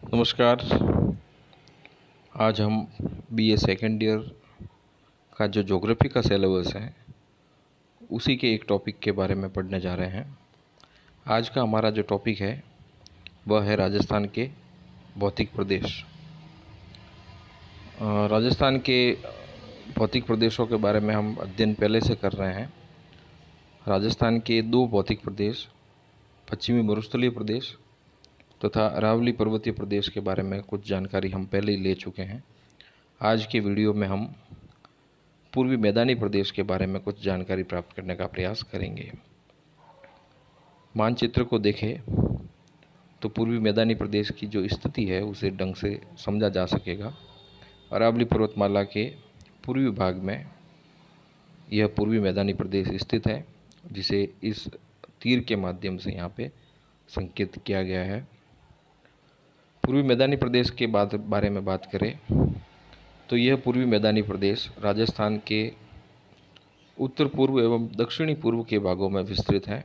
नमस्कार। आज हम बीए सेकेंड ईयर का जो ज्योग्राफी का सिलेबस है उसी के एक टॉपिक के बारे में पढ़ने जा रहे हैं। आज का हमारा जो टॉपिक है वह है राजस्थान के भौतिक प्रदेश। राजस्थान के भौतिक प्रदेशों के बारे में हम अध्ययन पहले से कर रहे हैं। राजस्थान के दो भौतिक प्रदेश, पश्चिमी मरुस्थलीय प्रदेश तथा अरावली पर्वतीय प्रदेश के बारे में कुछ जानकारी हम पहले ही ले चुके हैं। आज के वीडियो में हम पूर्वी मैदानी प्रदेश के बारे में कुछ जानकारी प्राप्त करने का प्रयास करेंगे। मानचित्र को देखें तो पूर्वी मैदानी प्रदेश की जो स्थिति है उसे ढंग से समझा जा सकेगा। अरावली पर्वतमाला के पूर्वी भाग में यह पूर्वी मैदानी प्रदेश स्थित है, जिसे इस तीर के माध्यम से यहाँ पे संकेत किया गया है। पूर्वी मैदानी प्रदेश के बारे में बात करें तो यह पूर्वी मैदानी प्रदेश राजस्थान के उत्तर पूर्व एवं दक्षिणी पूर्व के भागों में विस्तृत है।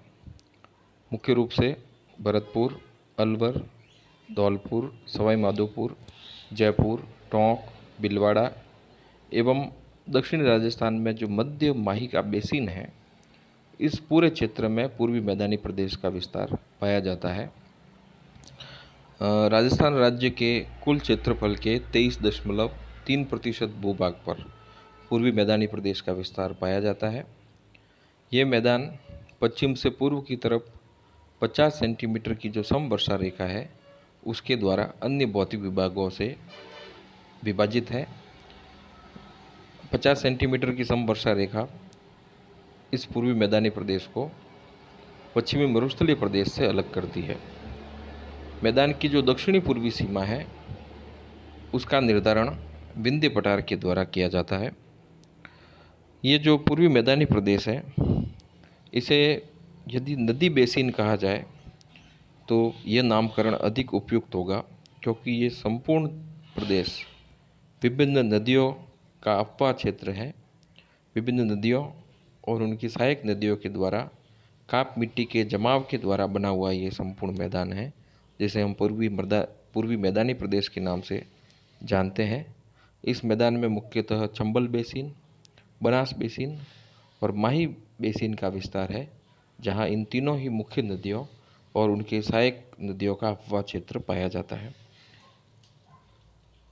मुख्य रूप से भरतपुर, अलवर, धौलपुर, सवाई माधोपुर, जयपुर, टोंक, भीलवाड़ा एवं दक्षिणी राजस्थान में जो मध्य माही का बेसिन है, इस पूरे क्षेत्र में पूर्वी मैदानी प्रदेश का विस्तार पाया जाता है। राजस्थान राज्य के कुल क्षेत्रफल के 23.3% भूभाग पर पूर्वी मैदानी प्रदेश का विस्तार पाया जाता है। ये मैदान पश्चिम से पूर्व की तरफ 50 सेंटीमीटर की जो समवर्षा रेखा है उसके द्वारा अन्य भौतिक विभागों से विभाजित है। 50 सेंटीमीटर की समवर्षा रेखा इस पूर्वी मैदानी प्रदेश को पश्चिमी मरुस्थलीय प्रदेश से अलग करती है। मैदान की जो दक्षिणी पूर्वी सीमा है उसका निर्धारण विंध्य पठार के द्वारा किया जाता है। ये जो पूर्वी मैदानी प्रदेश है इसे यदि नदी बेसिन कहा जाए तो ये नामकरण अधिक उपयुक्त होगा, क्योंकि ये संपूर्ण प्रदेश विभिन्न नदियों का अपवाह क्षेत्र है। विभिन्न नदियों और उनकी सहायक नदियों के द्वारा काप मिट्टी के जमाव के द्वारा बना हुआ ये संपूर्ण मैदान है, जिसे हम पूर्वी मैदानी प्रदेश के नाम से जानते हैं। इस मैदान में मुख्यतः चंबल बेसिन, बनास बेसिन और माही बेसिन का विस्तार है, जहां इन तीनों ही मुख्य नदियों और उनके सहायक नदियों का अपवाह क्षेत्र पाया जाता है।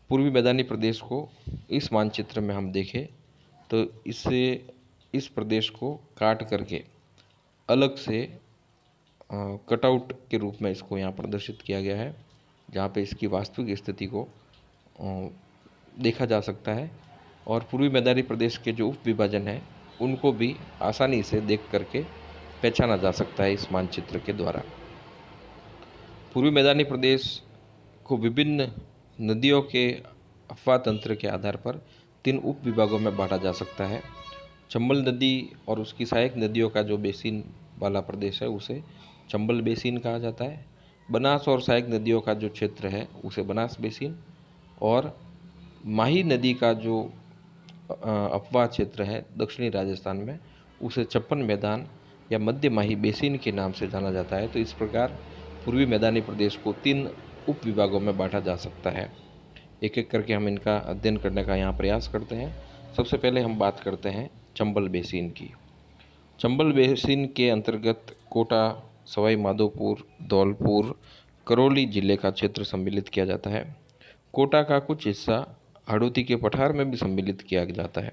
पूर्वी मैदानी प्रदेश को इस मानचित्र में हम देखें तो इस प्रदेश को काट करके अलग से कटआउट के रूप में इसको यहाँ प्रदर्शित किया गया है, जहाँ पे इसकी वास्तविक स्थिति को देखा जा सकता है। और पूर्वी मैदानी प्रदेश के जो उप विभाजन है उनको भी आसानी से देख करके पहचाना जा सकता है इस मानचित्र के द्वारा। पूर्वी मैदानी प्रदेश को विभिन्न नदियों के अपवाह तंत्र के आधार पर 3 उप विभागों में बांटा जा सकता है। चंबल नदी और उसकी सहायक नदियों का जो बेसिन वाला प्रदेश है उसे चंबल बेसिन कहा जाता है। बनास और सहायक नदियों का जो क्षेत्र है उसे बनास बेसिन, और माही नदी का जो अपवाह क्षेत्र है दक्षिणी राजस्थान में उसे छप्पन मैदान या मध्य माही बेसिन के नाम से जाना जाता है। तो इस प्रकार पूर्वी मैदानी प्रदेश को 3 उप विभागों में बांटा जा सकता है। एक एक करके हम इनका अध्ययन करने का यहाँ प्रयास करते हैं। सबसे पहले हम बात करते हैं चंबल बेसिन की। चंबल बेसिन के अंतर्गत कोटा, सवाई माधोपुर, धौलपुर, करौली जिले का क्षेत्र सम्मिलित किया जाता है। कोटा का कुछ हिस्सा हाड़ौती के पठार में भी सम्मिलित किया जाता है।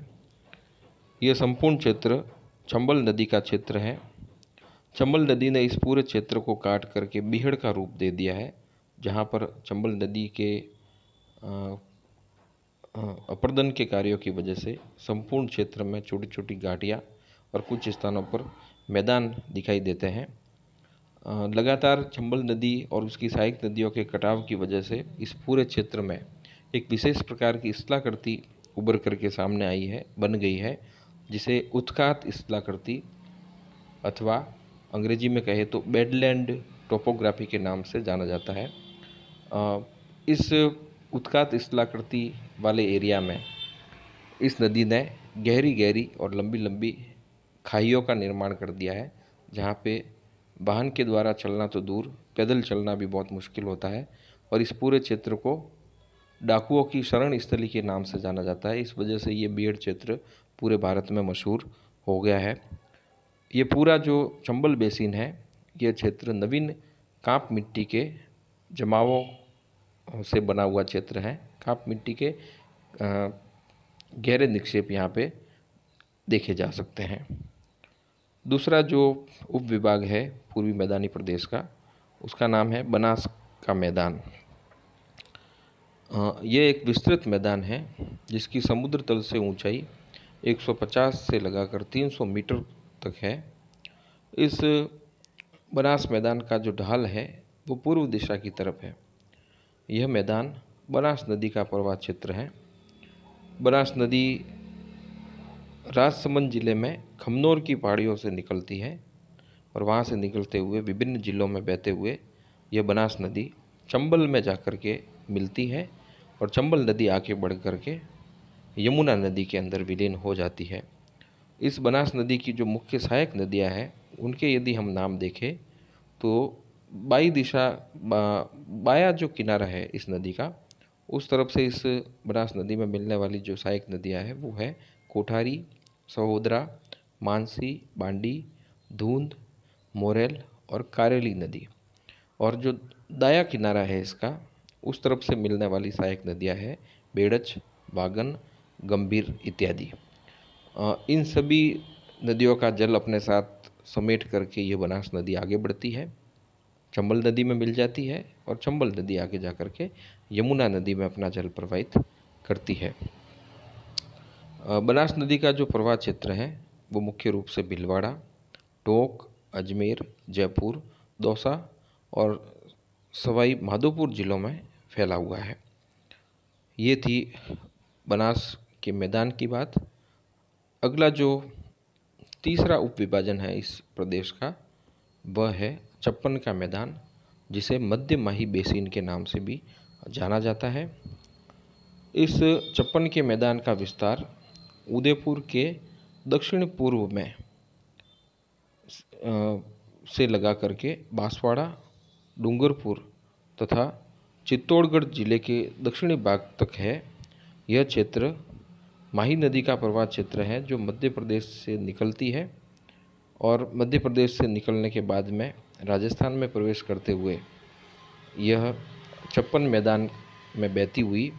यह संपूर्ण क्षेत्र चंबल नदी का क्षेत्र है। चंबल नदी ने इस पूरे क्षेत्र को काट करके बीहड़ का रूप दे दिया है, जहाँ पर चंबल नदी के अपर्दन के कार्यों की वजह से संपूर्ण क्षेत्र में छोटी छोटी घाटियाँ और कुछ स्थानों पर मैदान दिखाई देते हैं। लगातार चंबल नदी और उसकी सहायक नदियों के कटाव की वजह से इस पूरे क्षेत्र में एक विशेष प्रकार की स्थलाकृति उभर करके सामने आई है, बन गई है, जिसे उत्खात स्थलाकृति अथवा अंग्रेजी में कहे तो बेडलैंड टोपोग्राफी के नाम से जाना जाता है। इस उत्खात स्थलाकृति वाले एरिया में इस नदी ने गहरी गहरी और लंबी लंबी खाइयों का निर्माण कर दिया है, जहाँ पे वाहन के द्वारा चलना तो दूर, पैदल चलना भी बहुत मुश्किल होता है। और इस पूरे क्षेत्र को डाकुओं की शरण स्थली के नाम से जाना जाता है। इस वजह से ये बेड़ क्षेत्र पूरे भारत में मशहूर हो गया है। ये पूरा जो चंबल बेसिन है, ये क्षेत्र नवीन कांप मिट्टी के जमावों से बना हुआ क्षेत्र है। कांप मिट्टी के गहरे निक्षेप यहाँ पे देखे जा सकते हैं। दूसरा जो उप विभाग है पूर्वी मैदानी प्रदेश का, उसका नाम है बनास का मैदान। ये एक विस्तृत मैदान है जिसकी समुद्र तल से ऊंचाई 150 से लगाकर 300 मीटर तक है। इस बनास मैदान का जो ढाल है वो पूर्व दिशा की तरफ है। यह मैदान बनास नदी का प्रवाह क्षेत्र है। बनास नदी राजसमंद जिले में खमनोर की पहाड़ियों से निकलती है और वहाँ से निकलते हुए विभिन्न जिलों में बहते हुए यह बनास नदी चंबल में जाकर के मिलती है और चंबल नदी आगे बढ़ कर के यमुना नदी के अंदर विलीन हो जाती है। इस बनास नदी की जो मुख्य सहायक नदियाँ हैं उनके यदि हम नाम देखें तो बाया जो किनारा है इस नदी का, उस तरफ से इस बनास नदी में मिलने वाली जो सहायक नदियाँ हैं वो है कोठारी, सहोदरा, मानसी, बांडी, धूंध, मोरेल और कारेली नदी। और जो दाया किनारा है इसका, उस तरफ से मिलने वाली सहायक नदियाँ हैं बेड़च, बागन, गंभीर इत्यादि। इन सभी नदियों का जल अपने साथ समेट करके ये बनास नदी आगे बढ़ती है, चंबल नदी में मिल जाती है और चंबल नदी आगे जा कर के यमुना नदी में अपना जल प्रवाहित करती है। बनास नदी का जो प्रवाह क्षेत्र है वो मुख्य रूप से भीलवाड़ा, टोंक, अजमेर, जयपुर, दौसा और सवाई माधोपुर जिलों में फैला हुआ है। ये थी बनास के मैदान की बात। अगला जो तीसरा उप विभाजन है इस प्रदेश का, वह है चप्पन का मैदान, जिसे मध्य माही बेसिन के नाम से भी जाना जाता है। इस चप्पन के मैदान का विस्तार उदयपुर के दक्षिण पूर्व में से लगा करके बांसवाड़ा, डूंगरपुर तथा चित्तौड़गढ़ जिले के दक्षिणी भाग तक है। यह क्षेत्र माही नदी का प्रवाह क्षेत्र है जो मध्य प्रदेश से निकलती है और मध्य प्रदेश से निकलने के बाद में राजस्थान में प्रवेश करते हुए यह चप्पन मैदान में बहती हुई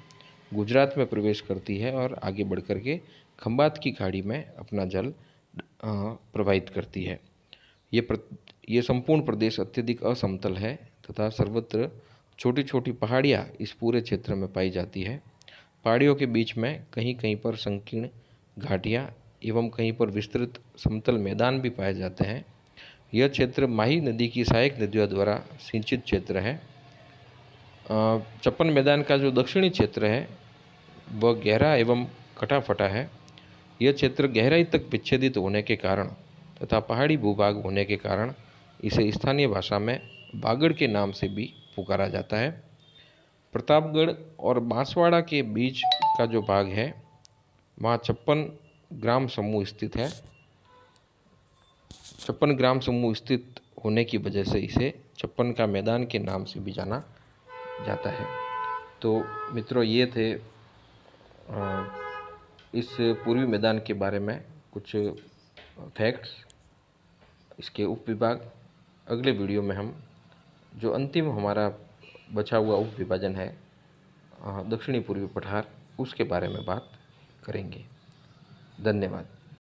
गुजरात में प्रवेश करती है और आगे बढ़ कर के खंबात की खाड़ी में अपना जल प्रवाहित करती है। ये संपूर्ण प्रदेश अत्यधिक असमतल है तथा सर्वत्र छोटी छोटी पहाड़ियाँ इस पूरे क्षेत्र में पाई जाती है। पहाड़ियों के बीच में कहीं कहीं पर संकीर्ण घाटियाँ एवं कहीं पर विस्तृत समतल मैदान भी पाए जाते हैं। यह क्षेत्र माही नदी की सहायक नदियों द्वारा सिंचित क्षेत्र है। चप्पन मैदान का जो दक्षिणी क्षेत्र है वह गहरा एवं कटा-फटा है। यह क्षेत्र गहराई तक विच्छेदित होने के कारण तथा पहाड़ी भूभाग होने के कारण इसे स्थानीय भाषा में बागड़ के नाम से भी पुकारा जाता है। प्रतापगढ़ और बांसवाड़ा के बीच का जो भाग है वहाँ 56 ग्राम समूह स्थित है। 56 ग्राम समूह स्थित होने की वजह से इसे चप्पन का मैदान के नाम से भी जाना जाता है। तो मित्रों, ये थे इस पूर्वी मैदान के बारे में कुछ फैक्ट्स, इसके उप विभाग। अगले वीडियो में हम जो अंतिम हमारा बचा हुआ उप विभाजन है दक्षिणी पूर्वी पठार, उसके बारे में बात करेंगे। धन्यवाद।